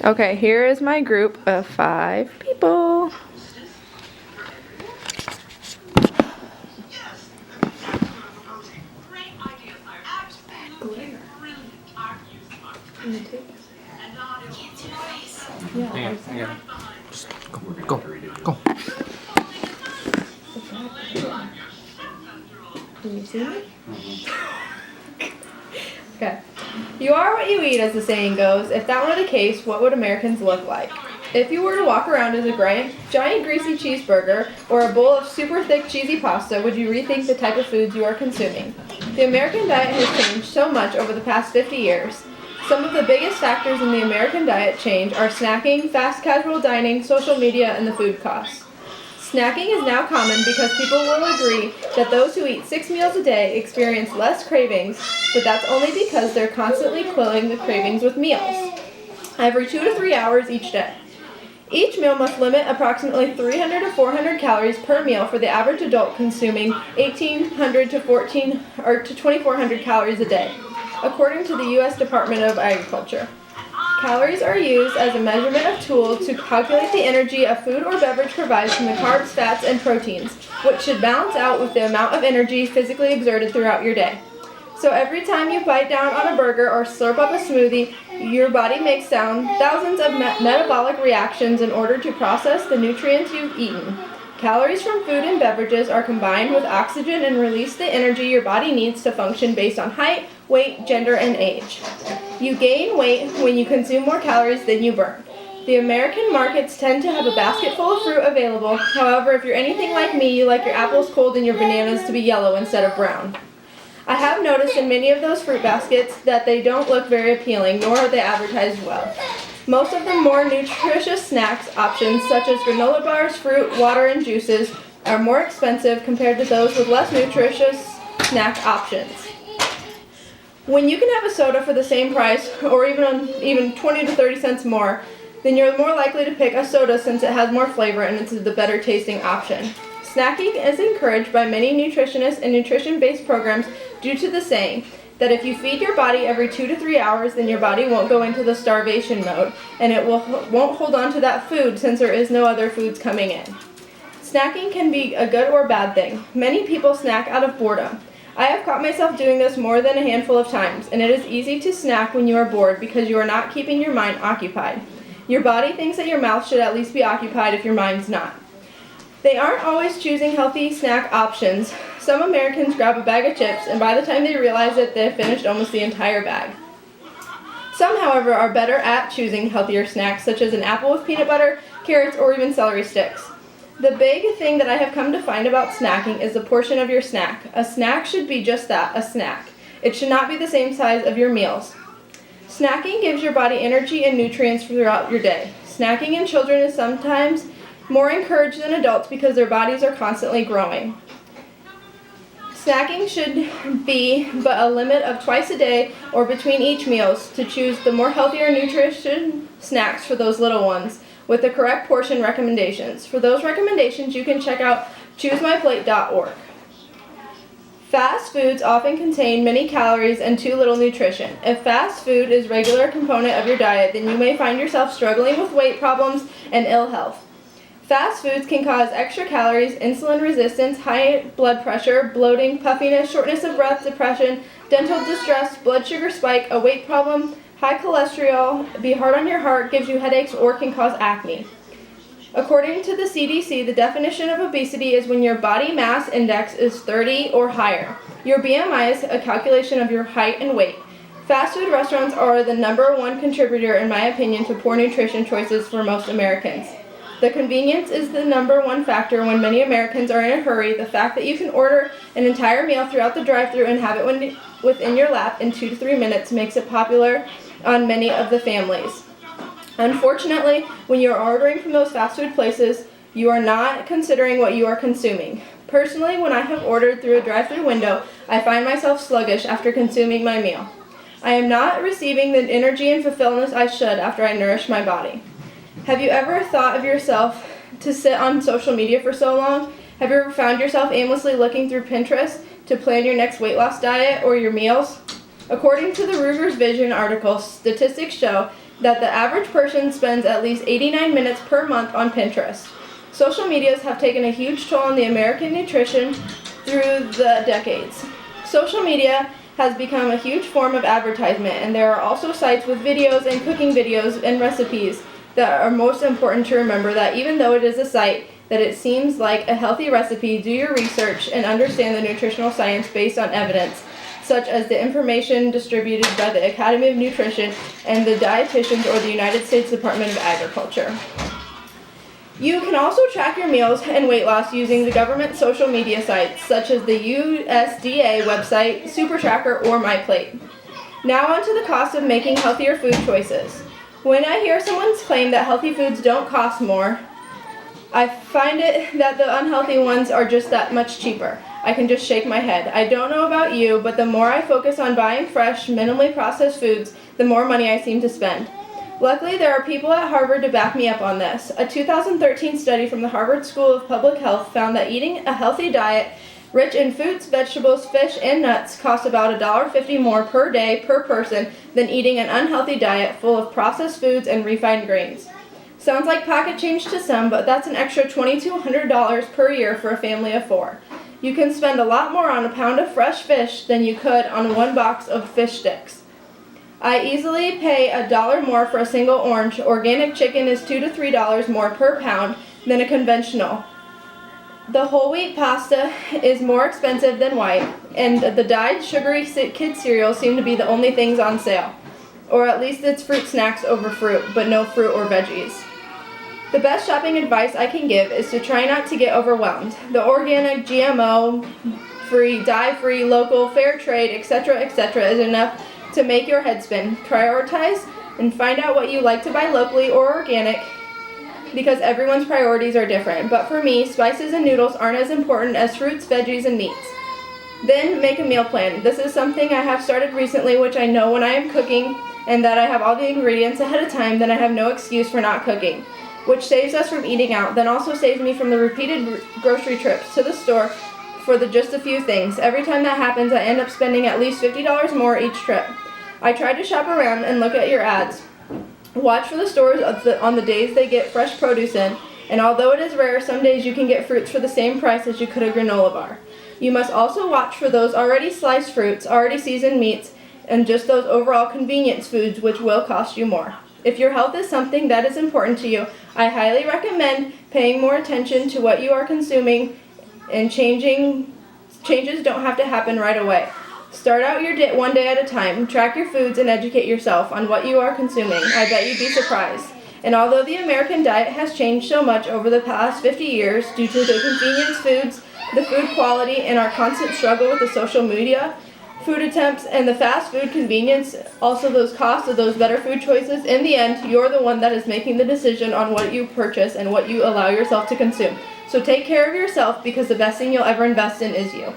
Okay, here is my group of 5 people. Yeah. Just go. Can you see me? Okay. You are what you eat, as the saying goes. If that were the case, what would Americans look like? If you were to walk around as a giant greasy cheeseburger or a bowl of super thick cheesy pasta, would you rethink the type of foods you are consuming? The American diet has changed so much over the past 50 years. Some of the biggest factors in the American diet change are snacking, fast casual dining, social media, and the food costs. Snacking is now common because people will agree that those who eat 6 meals a day experience less cravings, but that's only because they're constantly quelling the cravings with meals, every 2 to 3 hours each day. Each meal must limit approximately 300 to 400 calories per meal for the average adult consuming 1,800 to 2,400 calories a day, according to the U.S. Department of Agriculture. Calories are used as a measurement tool to calculate the energy a food or beverage provides from the carbs, fats, and proteins, which should balance out with the amount of energy physically exerted throughout your day. So every time you bite down on a burger or slurp up a smoothie, your body makes thousands of metabolic reactions in order to process the nutrients you've eaten. Calories from food and beverages are combined with oxygen and release the energy your body needs to function based on height, weight, gender, and age. You gain weight when you consume more calories than you burn. The American markets tend to have a basket full of fruit available. However, if you're anything like me, you like your apples cold and your bananas to be yellow instead of brown. I have noticed in many of those fruit baskets that they don't look very appealing, nor are they advertised well. Most of the more nutritious snacks options, such as granola bars, fruit, water, and juices, are more expensive compared to those with less nutritious snack options. When you can have a soda for the same price, or even 20 to 30 cents more, then you're more likely to pick a soda since it has more flavor and it's the better tasting option. Snacking is encouraged by many nutritionists and nutrition-based programs due to the saying that if you feed your body every 2 to 3 hours, then your body won't go into the starvation mode, and it won't hold on to that food since there is no other foods coming in. Snacking can be a good or bad thing. Many people snack out of boredom. I have caught myself doing this more than a handful of times, and it is easy to snack when you are bored because you are not keeping your mind occupied. Your body thinks that your mouth should at least be occupied if your mind's not. They aren't always choosing healthy snack options. Some Americans grab a bag of chips, and by the time they realize it, they've finished almost the entire bag. Some, however, are better at choosing healthier snacks, such as an apple with peanut butter, carrots, or even celery sticks. The big thing that I have come to find about snacking is the portion of your snack. A snack should be just that, a snack. It should not be the same size of your meals. Snacking gives your body energy and nutrients throughout your day. Snacking in children is sometimes more encouraged than adults because their bodies are constantly growing. Snacking should be but a limit of twice a day or between each meals to choose the more healthier nutrition snacks for those little ones with the correct portion recommendations. For those recommendations, you can check out choosemyplate.org. Fast foods often contain many calories and too little nutrition. If fast food is a regular component of your diet, then you may find yourself struggling with weight problems and ill health. Fast foods can cause extra calories, insulin resistance, high blood pressure, bloating, puffiness, shortness of breath, depression, dental distress, blood sugar spike, a weight problem, high cholesterol, be hard on your heart, gives you headaches, or can cause acne. According to the CDC, the definition of obesity is when your body mass index is 30 or higher. Your BMI is a calculation of your height and weight. Fast food restaurants are the #1 contributor, in my opinion, to poor nutrition choices for most Americans. The convenience is the #1 factor when many Americans are in a hurry. The fact that you can order an entire meal throughout the drive-thru and have it within your lap in 2 to 3 minutes makes it popular on many of the families. Unfortunately, when you are ordering from those fast food places, you are not considering what you are consuming. Personally, when I have ordered through a drive-thru window, I find myself sluggish after consuming my meal. I am not receiving the energy and fulfillment I should after I nourish my body. Have you ever thought of yourself to sit on social media for so long? Have you ever found yourself aimlessly looking through Pinterest to plan your next weight loss diet or your meals? According to the Ruger's Vision article, statistics show that the average person spends at least 89 minutes per month on Pinterest. Social medias have taken a huge toll on the American nutrition through the decades. Social media has become a huge form of advertisement, and there are also sites with videos and cooking videos and recipes that are most important to remember that even though it is a site that it seems like a healthy recipe, do your research and understand the nutritional science based on evidence, such as the information distributed by the Academy of Nutrition and the dietitians or the United States Department of Agriculture. You can also track your meals and weight loss using the government social media sites, such as the USDA website, SuperTracker, or MyPlate. Now on to the cost of making healthier food choices. When I hear someone's claim that healthy foods don't cost more, I find it that the unhealthy ones are just that much cheaper. I can just shake my head. I don't know about you, but the more I focus on buying fresh, minimally processed foods, the more money I seem to spend. Luckily, there are people at Harvard to back me up on this. A 2013 study from the Harvard School of Public Health found that eating a healthy diet rich in fruits, vegetables, fish, and nuts costs about $1.50 more per day per person than eating an unhealthy diet full of processed foods and refined grains. Sounds like pocket change to some, but that's an extra $2,200 per year for a family of 4. You can spend a lot more on a pound of fresh fish than you could on one box of fish sticks. I easily pay $1 more for a single orange. Organic chicken is $2 to $3 more per pound than a conventional. The whole wheat pasta is more expensive than white, and the dyed sugary kid cereals seem to be the only things on sale. Or at least it's fruit snacks over fruit, but no fruit or veggies. The best shopping advice I can give is to try not to get overwhelmed. The organic, GMO-free, dye-free, local, fair trade, etc., is enough to make your head spin. Prioritize and find out what you like to buy locally or organic, because everyone's priorities are different. But for me, spices and noodles aren't as important as fruits, veggies, and meats. Then make a meal plan. This is something I have started recently, which I know when I am cooking and that I have all the ingredients ahead of time, then I have no excuse for not cooking, which saves us from eating out, then also saves me from the repeated grocery trips to the store for just a few things. Every time that happens, I end up spending at least $50 more each trip. I try to shop around and look at your ads. Watch for the stores on the days they get fresh produce in, and although it is rare, some days you can get fruits for the same price as you could a granola bar. You must also watch for those already sliced fruits, already seasoned meats, and just those overall convenience foods which will cost you more. If your health is something that is important to you, I highly recommend paying more attention to what you are consuming, and changes don't have to happen right away. Start out your day one day at a time. Track your foods and educate yourself on what you are consuming. I bet you'd be surprised. And although the American diet has changed so much over the past 50 years due to the convenience foods, the food quality, and our constant struggle with the social media food attempts and the fast food convenience, also those costs of those better food choices, in the end, you're the one that is making the decision on what you purchase and what you allow yourself to consume. So take care of yourself, because the best thing you'll ever invest in is you.